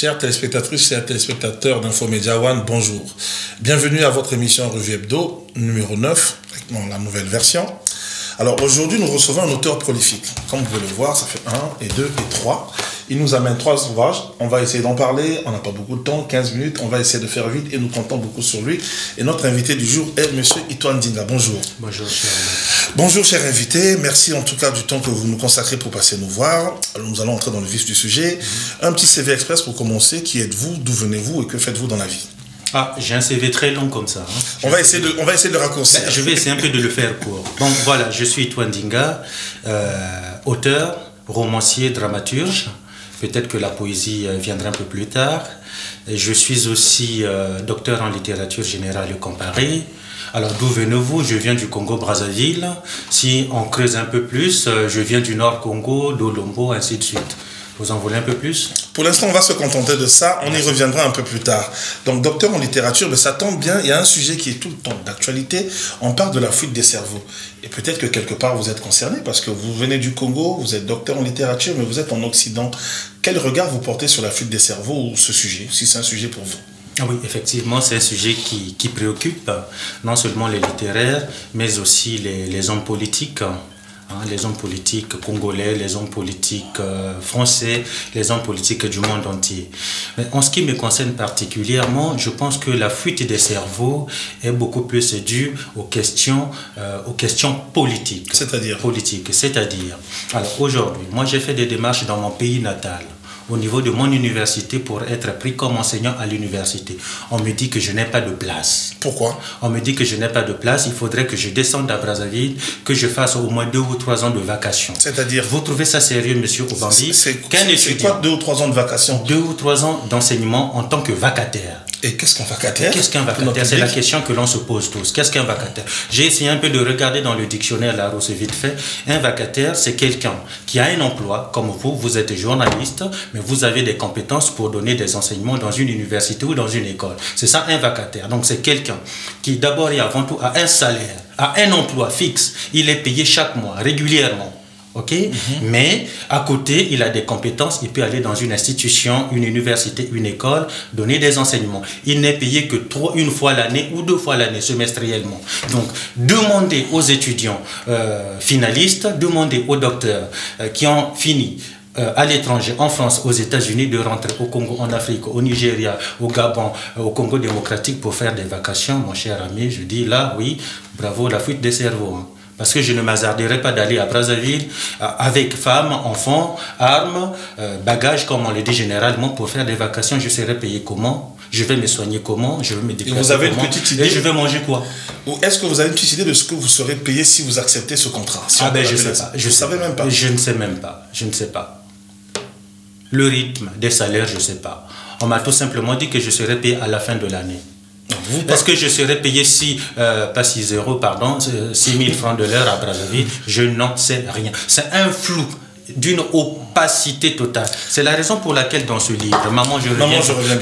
Chères téléspectatrices, chers téléspectateurs d'Infomédia One, bonjour. Bienvenue à votre émission Revue Hebdo, numéro 9, avec la nouvelle version. Alors aujourd'hui, nous recevons un auteur prolifique. Comme vous pouvez le voir, ça fait 1 et 2 et 3. Il nous amène 3 ouvrages. On va essayer d'en parler. On n'a pas beaucoup de temps, 15 minutes. On va essayer de faire vite et nous comptons beaucoup sur lui. Et notre invité du jour est M. Ito Ndinga. Bonjour. Bonjour, cher ami. Bonjour, cher invité. Merci en tout cas du temps que vous nous consacrez pour passer nous voir. Alors, nous allons entrer dans le vif du sujet. Un petit CV express pour commencer. Qui êtes-vous? D'où venez-vous? Et que faites-vous dans la vie? Ah, j'ai un CV très long comme ça. Hein. On va essayer de le raccourcir. Je vais essayer un peu de le faire court. Donc voilà, je suis Ito Ndinga, auteur, romancier, dramaturge. Peut-être que la poésie viendra un peu plus tard. Et je suis aussi docteur en littérature générale et comparée. Alors d'où venez-vous? Je viens du Congo-Brazzaville. Si on creuse un peu plus, je viens du Nord Congo, d'Olombo, ainsi de suite. Vous en voulez un peu plus? Pour l'instant, on va se contenter de ça. On y reviendra un peu plus tard. Donc, docteur en littérature, mais ça tombe bien. Il y a un sujet qui est tout le temps d'actualité. On parle de la fuite des cerveaux. Et peut-être que quelque part, vous êtes concerné parce que vous venez du Congo, vous êtes docteur en littérature, mais vous êtes en Occident. Quel regard vous portez sur la fuite des cerveaux ou ce sujet, si c'est un sujet pour vous? Ah oui, effectivement, c'est un sujet qui préoccupe non seulement les littéraires, mais aussi les hommes politiques. Les hommes politiques congolais, les hommes politiques français, les hommes politiques du monde entier. Mais en ce qui me concerne particulièrement, je pense que la fuite des cerveaux est beaucoup plus due aux questions politiques. C'est-à-dire? Alors aujourd'hui, moi j'ai fait des démarches dans mon pays natal, au niveau de mon université pour être pris comme enseignant à l'université. On me dit que je n'ai pas de place. Pourquoi? On me dit que je n'ai pas de place, il faudrait que je descende à Brazzaville, que je fasse au moins 2 ou 3 ans de vacations. C'est-à-dire? Vous trouvez ça sérieux, monsieur Obambi? C'est quoi 2 ou 3 ans de vacations? 2 ou 3 ans d'enseignement en tant que vacataire. Et qu'est-ce qu'un vacataire? Qu'est-ce qu'un vacataire? C'est la question que l'on se pose tous. Qu'est-ce qu'un vacataire? J'ai essayé un peu de regarder dans le dictionnaire Larousse vite fait. Un vacataire, c'est quelqu'un qui a un emploi, comme vous êtes journaliste, mais vous avez des compétences pour donner des enseignements dans une université ou dans une école. C'est ça un vacataire. Donc c'est quelqu'un qui d'abord et avant tout a un salaire, a un emploi fixe. Il est payé chaque mois, régulièrement. Ok, mais à côté, il a des compétences, il peut aller dans une institution, une université, une école, donner des enseignements. Il n'est payé que 1 fois l'année ou 2 fois l'année, semestriellement. Donc, demandez aux étudiants finalistes, demandez aux docteurs qui ont fini à l'étranger, en France, aux États-Unis, de rentrer au Congo, en Afrique, au Nigeria, au Gabon, au Congo démocratique pour faire des vacations, mon cher ami. Je dis là, oui, bravo, la fuite des cerveaux. Hein. Parce que je ne m'hasarderai pas d'aller à Brazzaville avec femmes, enfants, armes, bagages, comme on le dit généralement, pour faire des vacations. Je serai payé comment? Je vais me soigner comment? Je vais me déplacer comment? Et vous avez une petite idée? Et je vais manger quoi? Ou est-ce que vous avez une petite idée de ce que vous serez payé si vous acceptez ce contrat? Si je ne sais pas. Je ne savais même pas. Je ne sais même pas. Je ne sais pas. Le rythme des salaires, je ne sais pas. On m'a tout simplement dit que je serai payé à la fin de l'année. Est-ce que je serais payé pas 6 euros, pardon, 6 000 francs de l'heure à Brazzaville? Je n'en sais rien. C'est un flou d'une opacité totale. C'est la raison pour laquelle dans ce livre,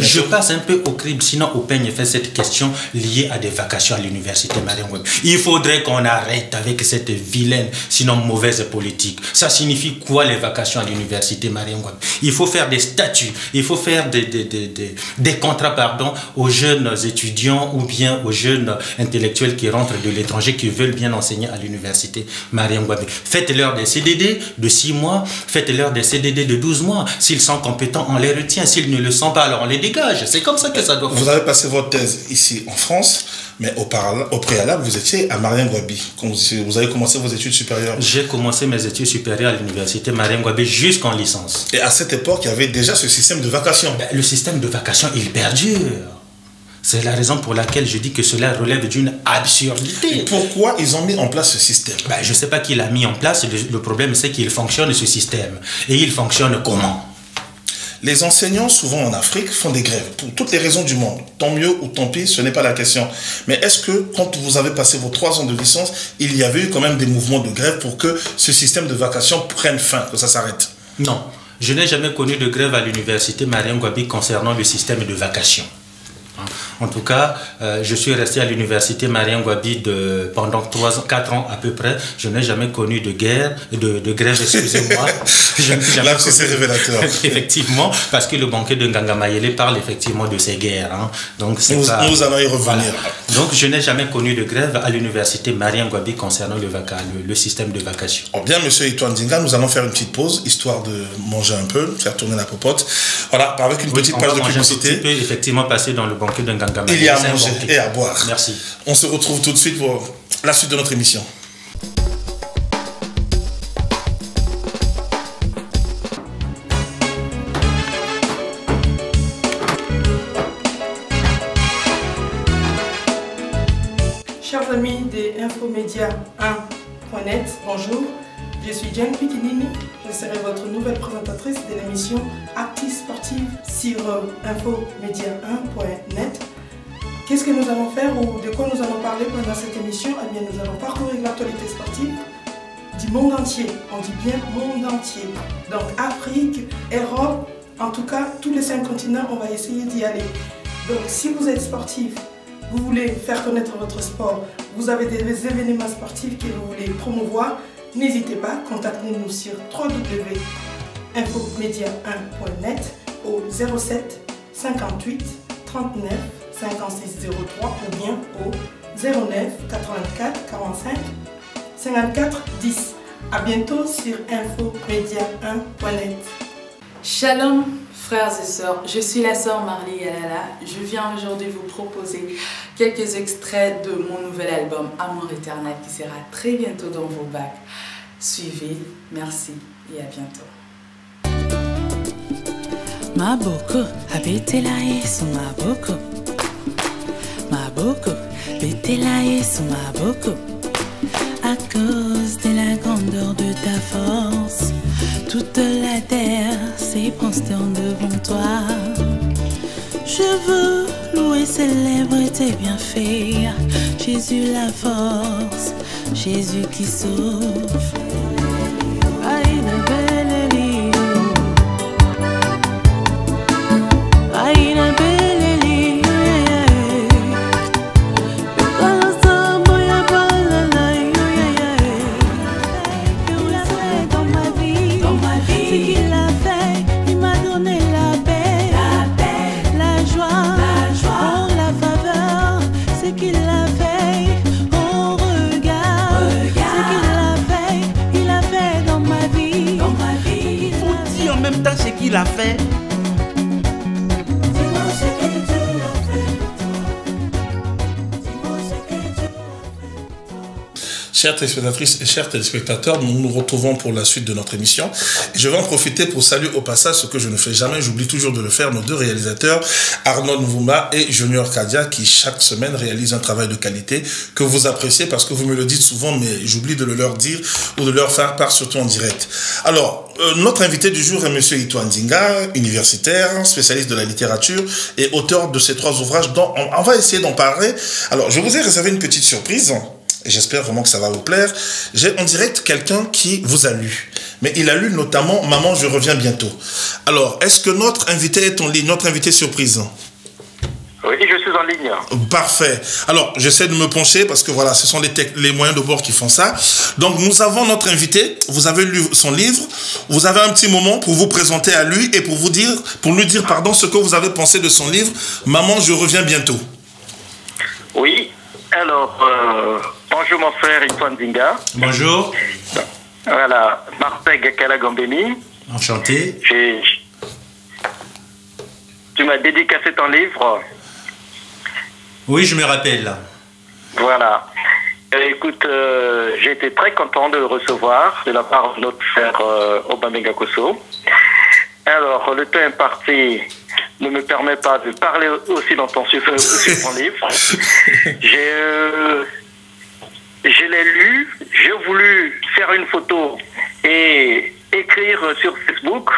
je passe un peu au crible, sinon au peigne fait cette question liée à des vacations à l'université Mariam Ngouabi. Il faudrait qu'on arrête avec cette vilaine, sinon mauvaise politique. Ça signifie quoi les vacations à l'université Mariam Ngouabi? Il faut faire des statuts, il faut faire des contrats, pardon, aux jeunes étudiants ou bien aux jeunes intellectuels qui rentrent de l'étranger, qui veulent bien enseigner à l'université Mariam Ngouabi. Faites-leur des CDD de 6 mois, faites-leur des CDD de 12 mois. S'ils sont compétents, on les retient. S'ils ne le sont pas, alors on les dégage. C'est comme ça que ça doit fonctionner. Vous avez passé votre thèse ici en France, mais au préalable, vous étiez à Mariam Ngouabi. Vous avez commencé vos études supérieures. J'ai commencé mes études supérieures à l'université Mariam Ngouabi jusqu'en licence. Et à cette époque, il y avait déjà ce système de vacation. Le système de vacation, il perdure. C'est la raison pour laquelle je dis que cela relève d'une absurdité. Et pourquoi ils ont mis en place ce système? Je ne sais pas qui l'a mis en place. Le problème, c'est qu'il fonctionne, ce système. Et il fonctionne comment? Les enseignants, souvent en Afrique, font des grèves pour toutes les raisons du monde. Tant mieux ou tant pis, ce n'est pas la question. Mais est-ce que, quand vous avez passé vos 3 ans de licence, il y avait eu quand même des mouvements de grève pour que ce système de vacation prenne fin, que ça s'arrête? Non. Je n'ai jamais connu de grève à l'université Mariam Ngouabi concernant le système de vacation. En tout cas, je suis resté à l'université Marien Ngouabi pendant 4 ans à peu près. Je n'ai jamais connu de guerre, de grève, excusez-moi. Là, c'est révélateur. Effectivement, parce que le banquet de Nganga Mayele parle effectivement de ces guerres. Hein. Donc, nous allons y revenir. Voilà. Donc, je n'ai jamais connu de grève à l'université Marien Ngouabi concernant le système de vacation. Oh, bien, monsieur Ito Ndinga, nous allons faire une petite pause, histoire de manger un peu, faire tourner la popote. Voilà, avec une petite page de publicité. On peut effectivement passer dans le banquet de Nganga Mayele. Il y a à manger et à boire. Merci. On se retrouve tout de suite pour la suite de notre émission. Chers amis des Infomédia1.net, bonjour. Je suis Jane Pikinini, je serai votre nouvelle présentatrice de l'émission Actu Sportive sur Infomédia1.net. Qu'est-ce que nous allons faire ou de quoi nous allons parler pendant cette émission? Eh bien, nous allons parcourir l'actualité sportive du monde entier. On dit bien monde entier. Donc Afrique, Europe, en tout cas, tous les 5 continents, on va essayer d'y aller. Donc si vous êtes sportif, vous voulez faire connaître votre sport, vous avez des événements sportifs que vous voulez promouvoir, n'hésitez pas, contactez-nous sur www.infomedia1.net au 07 58 39 56 03 ou bien au 09 84 45 54 10. A bientôt sur Infomedia1.net. Shalom frères et sœurs, je suis la sœur Marley Yalala. Je viens aujourd'hui vous proposer quelques extraits de mon nouvel album Amour éternel qui sera très bientôt dans vos bacs. Suivez, merci et à bientôt. Maboko, abetela Yesu maboko. Maboko, betela Yesu maboko. À cause de la grandeur de ta force, toute la terre s'est prosternée devant toi. Je veux louer, célébrer tes bienfaits. Jésus la force, Jésus qui sauve. Ce qu'il a fait. Chères téléspectatrices et chers téléspectateurs, nous nous retrouvons pour la suite de notre émission. Et je vais en profiter pour saluer au passage ce que je ne fais jamais, j'oublie toujours de le faire, nos 2 réalisateurs, Arnaud Nvouma et Junior Kadia, qui chaque semaine réalisent un travail de qualité que vous appréciez parce que vous me le dites souvent, mais j'oublie de le leur dire ou de leur faire part, surtout en direct. Alors, notre invité du jour est M. Ito Ndinga, universitaire, spécialiste de la littérature et auteur de ces 3 ouvrages dont on va essayer d'en parler. Alors, je vous ai réservé une petite surprise. Et j'espère vraiment que ça va vous plaire. J'ai en direct quelqu'un qui vous a lu. Mais il a lu notamment « Maman, je reviens bientôt ». Alors, est-ce que notre invité est en ligne, notre invité surprise? Oui, je suis en ligne. Parfait. Alors, j'essaie de me pencher parce que voilà, ce sont les moyens de bord qui font ça. Donc, nous avons notre invité. Vous avez lu son livre. Vous avez un petit moment pour vous présenter à lui et pour lui dire ce que vous avez pensé de son livre « Maman, je reviens bientôt ». Oui. Alors, bonjour mon frère Ito Ndinga. Bonjour. Voilà, Marteg Kalagambemi. Enchanté. Tu m'as dédicacé ton livre. Oui, je me rappelle. Voilà. Écoute, j'ai été très content de le recevoir de la part de notre frère Obamenga Kosso. Alors, le temps imparti ne me permet pas de parler aussi longtemps sur mon livre. Je l'ai lu, j'ai voulu faire une photo et écrire sur Facebook.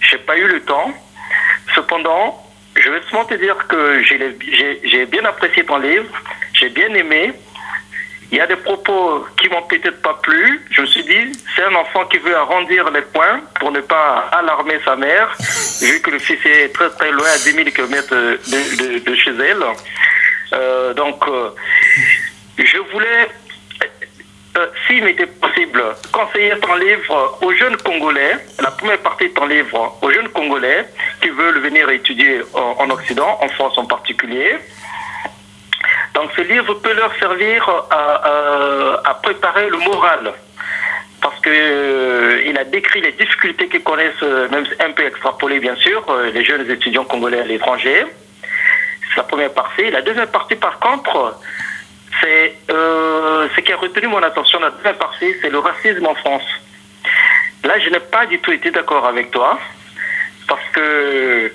Je n'ai pas eu le temps. Cependant, je veux seulement te dire que j'ai bien apprécié ton livre, j'ai bien aimé. il y a des propos qui m'ont peut-être pas plu. Je me suis dit, c'est un enfant qui veut arrondir les points pour ne pas alarmer sa mère, vu que le fils est très très loin, à 10 000 km de chez elle. Je voulais, s'il m'était possible, conseiller ton livre aux jeunes Congolais, la première partie de ton livre aux jeunes Congolais qui veulent venir étudier en Occident, en France en particulier. Donc ce livre peut leur servir à préparer le moral, parce que il a décrit les difficultés qu'ils connaissent, même un peu extrapolées bien sûr, les jeunes étudiants congolais à l'étranger. C'est la première partie. La deuxième partie par contre, c'est ce qui a retenu mon attention. La deuxième partie, c'est le racisme en France. Là, je n'ai pas du tout été d'accord avec toi, parce que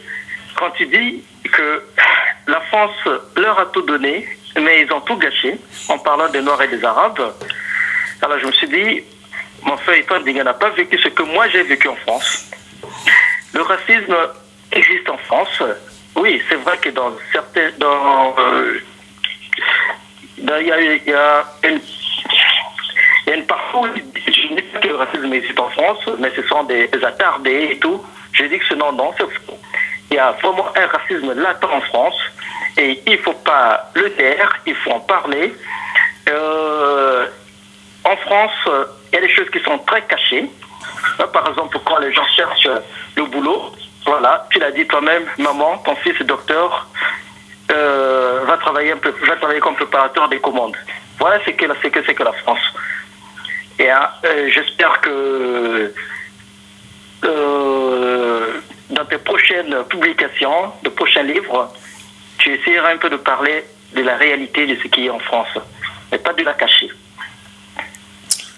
quand tu dis que la France leur a tout donné, mais ils ont tout gâché, en parlant des Noirs et des Arabes. Alors je me suis dit, mon frère Ethan Dinga n'a pas vécu ce que moi j'ai vécu en France. Le racisme existe en France. Oui, c'est vrai que dans certains... il y a une partie où je ne dis pas que le racisme existe en France, mais ce sont des attardés et tout. Je dis que non, c'est faux. Il y a vraiment un racisme latent en France et il ne faut pas le taire, il faut en parler. En France, il y a des choses qui sont très cachées. Par exemple, quand les gens cherchent le boulot, voilà, tu l'as dit toi-même, maman, ton fils est docteur, va travailler comme préparateur des commandes. Voilà ce que c'est que la France. Et j'espère que dans tes prochaines publications, de prochains livres, tu essaieras un peu de parler de la réalité de ce qui est en France, mais pas de la cacher.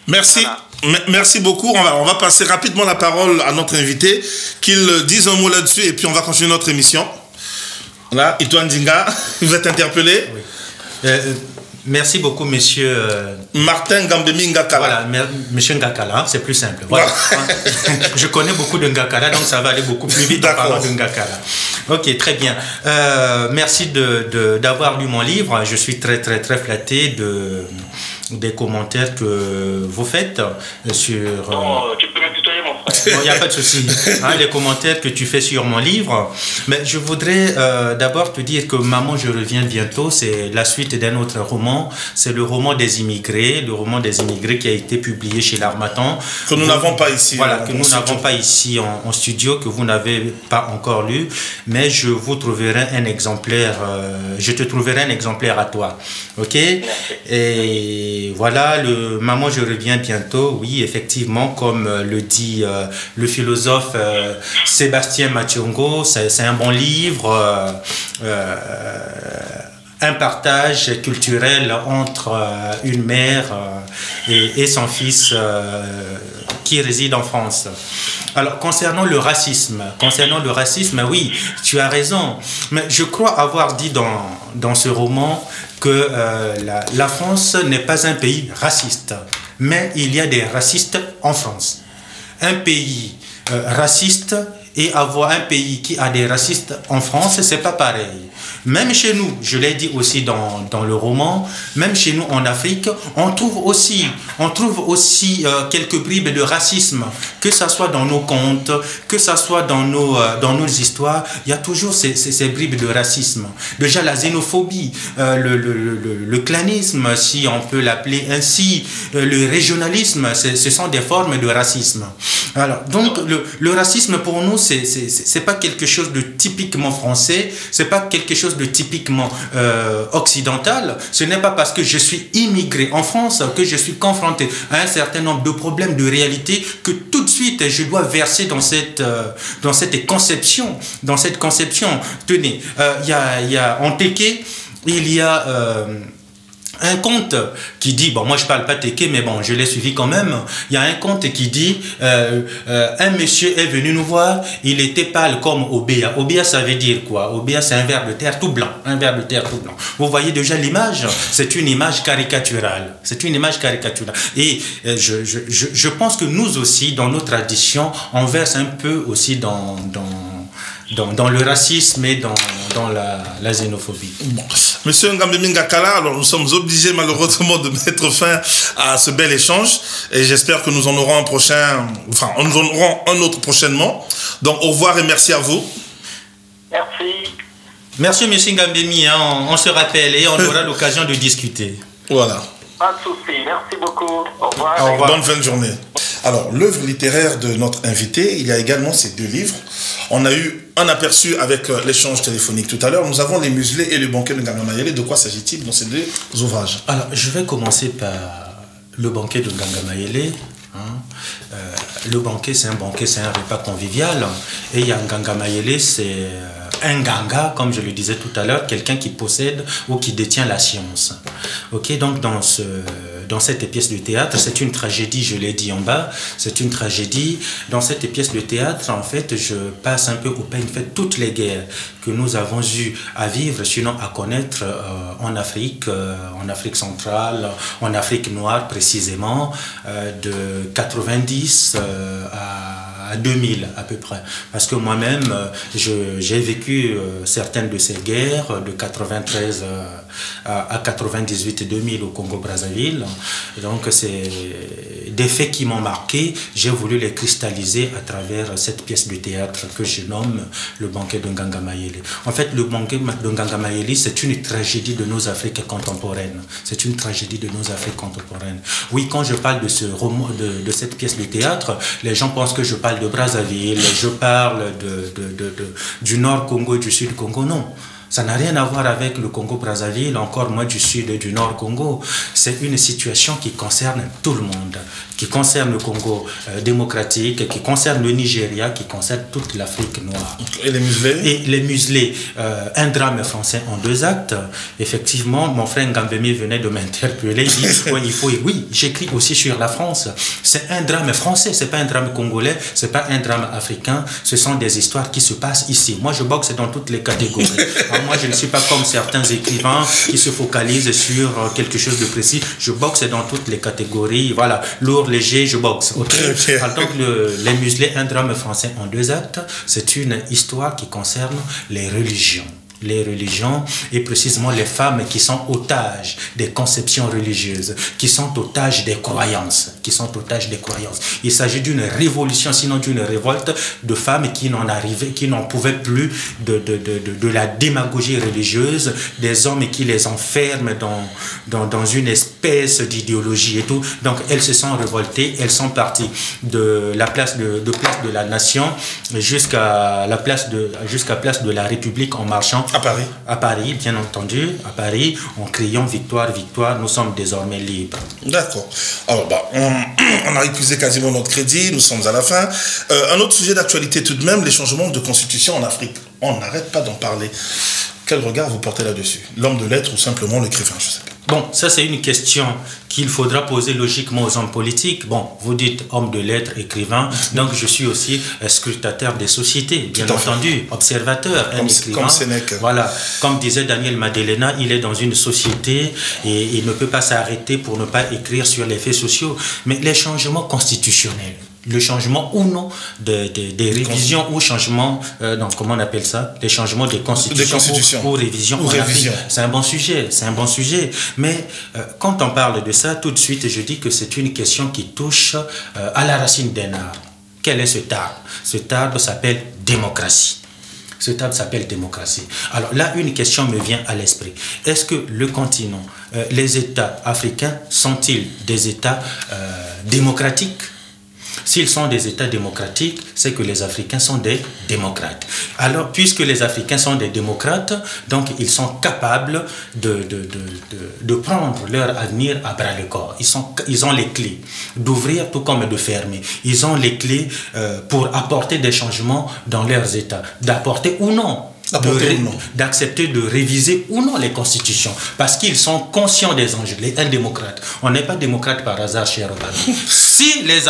Merci. Voilà. Merci beaucoup. On va passer rapidement la parole à notre invité, qu'il dise un mot là-dessus et puis on va continuer notre émission. Là, Ethan Dinga, vous êtes interpellé. Oui. Merci beaucoup, monsieur... Martin Gambemi Ngakala. Voilà, monsieur Ngakala, c'est plus simple. Voilà. Je connais beaucoup de Ngakala, donc ça va aller beaucoup plus vite en parlant de Ngakala. Ok, très bien. Merci d'avoir lu mon livre. Je suis très, très, très flatté des commentaires que vous faites sur... Non, tu peux me tutoyer, mon frère. Il n'y a pas de souci. Les commentaires que tu fais sur mon livre. Mais je voudrais d'abord te dire que Maman, je reviens bientôt, c'est la suite d'un autre roman. C'est le roman des immigrés, qui a été publié chez l'Harmattan. Que nous n'avons pas ici. Voilà, que nous n'avons pas ici en studio, que vous n'avez pas encore lu. Mais je vous trouverai un exemplaire, je te trouverai un exemplaire à toi. Ok? Et voilà, Maman, je reviens bientôt. Oui, effectivement, comme le dit le philosophe Sébastien Mathiongo, c'est un bon livre. Un partage culturel entre une mère et son fils qui réside en France. Alors, concernant le racisme, oui, tu as raison. Mais je crois avoir dit dans ce roman que la France n'est pas un pays raciste, mais il y a des racistes en France. Un pays raciste et avoir un pays qui a des racistes en France, c'est pas pareil. Même chez nous, je l'ai dit aussi dans le roman, même chez nous en Afrique, on trouve aussi quelques bribes de racisme, que ce soit dans nos contes, que ce soit dans nos histoires, il y a toujours ces bribes de racisme. Déjà la xénophobie, le clanisme, si on peut l'appeler ainsi, le régionalisme, ce sont des formes de racisme. Alors, donc le racisme pour nous, c'est pas quelque chose de typiquement français, c'est pas quelque chose de typiquement occidental. Ce n'est pas parce que je suis immigré en France que je suis confronté à un certain nombre de problèmes de réalité que tout de suite je dois verser dans cette conception. Tenez, en Téké, il y a un conte qui dit, bon, moi je parle pas Téké, mais bon, je l'ai suivi quand même. Il y a un conte qui dit, un monsieur est venu nous voir, il était pâle comme Obéa. Obéa, ça veut dire quoi? Obéa, c'est un ver de terre tout blanc. Vous voyez déjà l'image? C'est une image caricaturale. Et je pense que nous aussi, dans nos traditions, on verse un peu aussi dans dans le racisme et dans la xénophobie. Bon. Monsieur Ngambemi Ngakala, alors nous sommes obligés malheureusement de mettre fin à ce bel échange et j'espère que nous en aurons un autre prochainement. Donc au revoir et merci à vous. Merci. Merci M. Ngambemi, on se rappelle et on aura l'occasion de discuter. Voilà. Pas de souci, merci beaucoup. Au revoir. Au revoir. Bonne fin de journée. Alors, l'œuvre littéraire de notre invité, il y a également ces 2 livres. On a eu un aperçu avec l'échange téléphonique tout à l'heure. Nous avons Les Muselés et Le Banquet de Nganga Mayele. De quoi s'agit-il dans ces 2 ouvrages? Alors, je vais commencer par Le Banquet de Nganga Mayele. Le banquet, c'est un repas convivial. Et Nganga Mayele, c'est un ganga, comme je le disais tout à l'heure, quelqu'un qui possède ou qui détient la science. Ok, donc dans cette pièce de théâtre, c'est une tragédie, je l'ai dit en bas, c'est une tragédie. Dans cette pièce de théâtre, en fait, je passe un peu au peigne fait toutes les guerres que nous avons eu à vivre, sinon à connaître en Afrique centrale, en Afrique noire précisément, de 90 à 2000 à peu près. Parce que moi-même, j'ai vécu certaines de ces guerres de 93 à 98 et 2000 au Congo-Brazzaville. Donc c'est des faits qui m'ont marqué. J'ai voulu les cristalliser à travers cette pièce de théâtre que je nomme Le Banquet de Nganga Mayele. En fait, Le Banquet de Nganga Mayele, c'est une tragédie de nos Afriques contemporaines. C'est une tragédie de nos Afriques contemporaines. Oui, quand je parle de ce roman, de cette pièce de théâtre, les gens pensent que je parle de Brazzaville, je parle du Nord Congo et du Sud Congo. Non. Ça n'a rien à voir avec le Congo-Brazzaville, encore moins du Sud et du Nord Congo. C'est une situation qui concerne tout le monde, qui concerne le Congo démocratique, qui concerne le Nigeria, qui concerne toute l'Afrique noire. Et les muselés? Et les muselés, un drame français en 2 actes. Effectivement, mon frère Ngambemi venait de m'interpeller. Il dit, oui, j'écris aussi sur la France. C'est un drame français, c'est pas un drame congolais, c'est pas un drame africain. Ce sont des histoires qui se passent ici. Moi, je boxe dans toutes les catégories. Moi, je ne suis pas comme certains écrivains qui se focalisent sur quelque chose de précis. Je boxe dans toutes les catégories. Voilà, lourd, léger, je boxe. Okay. Donc, Les Muselés, un drame français en 2 actes, c'est une histoire qui concerne les religions. Les religions et précisément les femmes qui sont otages des conceptions religieuses, qui sont otages des croyances, Il s'agit d'une révolution, sinon d'une révolte de femmes qui n'en pouvaient plus de la démagogie religieuse, des hommes qui les enferment dans une espèce d'idéologie et tout. Donc elles se sont révoltées, elles sont parties de la place de la Nation jusqu'à place de la République en marchant. À Paris, bien entendu, à Paris, en criant victoire, victoire, nous sommes désormais libres. D'accord. Alors, on a épuisé quasiment notre crédit, nous sommes à la fin. Un autre sujet d'actualité tout de même, les changements de constitution en Afrique. On n'arrête pas d'en parler. Quel regard vous portez là-dessus? L'homme de lettres ou simplement l'écrivain, je sais pas. Bon, ça c'est une question qu'il faudra poser logiquement aux hommes politiques. Bon, vous dites homme de lettres, écrivain, donc je suis aussi scrutateur des sociétés, bien entendu, observateur, un écrivain. Comme Sénèque. Voilà, comme disait Daniel Madelena, il est dans une société et il ne peut pas s'arrêter pour ne pas écrire sur les faits sociaux. Mais les changements constitutionnels, le changement ou non des révisions ou changements, comment on appelle ça, les changements des constitutions ou révisions. C'est un bon sujet, mais quand on parle de ça, tout de suite je dis que c'est une question qui touche à la racine d'un arbre. Quel est cet arbre? Cet arbre s'appelle démocratie. Alors là, une question me vient à l'esprit. Est-ce que le continent, les États africains sont-ils des États démocratiques? S'ils sont des États démocratiques, c'est que les Africains sont des démocrates. Alors, puisque les Africains sont des démocrates, donc ils sont capables de prendre leur avenir à bras-le-corps. Ils ont les clés d'ouvrir tout comme de fermer. Ils ont les clés pour apporter des changements dans leurs États, d'apporter ou non. D'accepter de réviser ou non les constitutions, parce qu'ils sont conscients des enjeux. Un démocrate, on n'est pas démocrate par hasard, cher Obama. Si les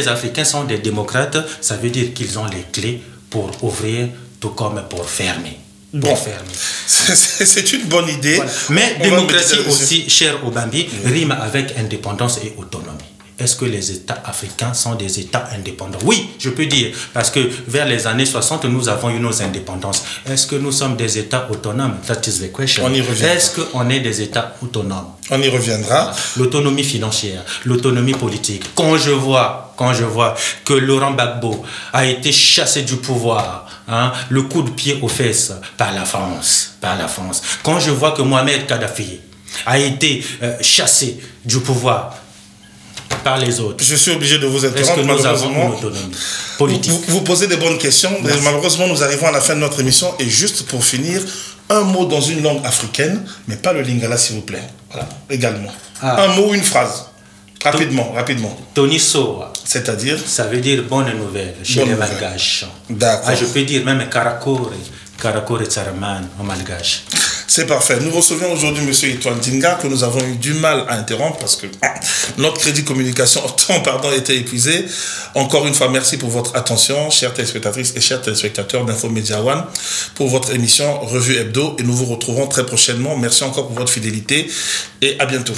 Africains sont des démocrates, ça veut dire qu'ils ont les clés pour ouvrir tout comme pour fermer. C'est une bonne idée. Voilà. Mais démocratie aussi, cher Obambi, rime avec indépendance et autonomie. est-ce que les États africains sont des États indépendants? Oui, je peux dire, parce que vers les années 60, nous avons eu nos indépendances. Est-ce que nous sommes des États autonomes? That is the question. On y reviendra. Est-ce qu'on est des États autonomes? On y reviendra. L'autonomie financière, l'autonomie politique. Quand je vois que Laurent Gbagbo a été chassé du pouvoir, hein, le coup de pied aux fesses par la France, Quand je vois que Mohamed Kadhafi a été chassé du pouvoir par les autres. Je suis obligé de vous interrompre. Est-ce que nous avons une autonomie politique? Vous posez des bonnes questions, mais malheureusement nous arrivons à la fin de notre émission. Et juste pour finir, un mot dans une langue africaine, mais pas le lingala s'il vous plaît. Voilà, également. Un mot, une phrase. Rapidement. Tony Soa. C'est-à-dire? Ça veut dire bonne nouvelle chez les Malgaches. D'accord. Je peux dire même Karakore Tsaraman en Malgache. C'est parfait. Nous recevons aujourd'hui M. Etoile Dinga, que nous avons eu du mal à interrompre parce que notre crédit communication était épuisé. Encore une fois, merci pour votre attention, chères téléspectatrices et chers téléspectateurs d'Infomédia One, pour votre émission Revue Hebdo. Et nous vous retrouverons très prochainement. Merci encore pour votre fidélité et à bientôt.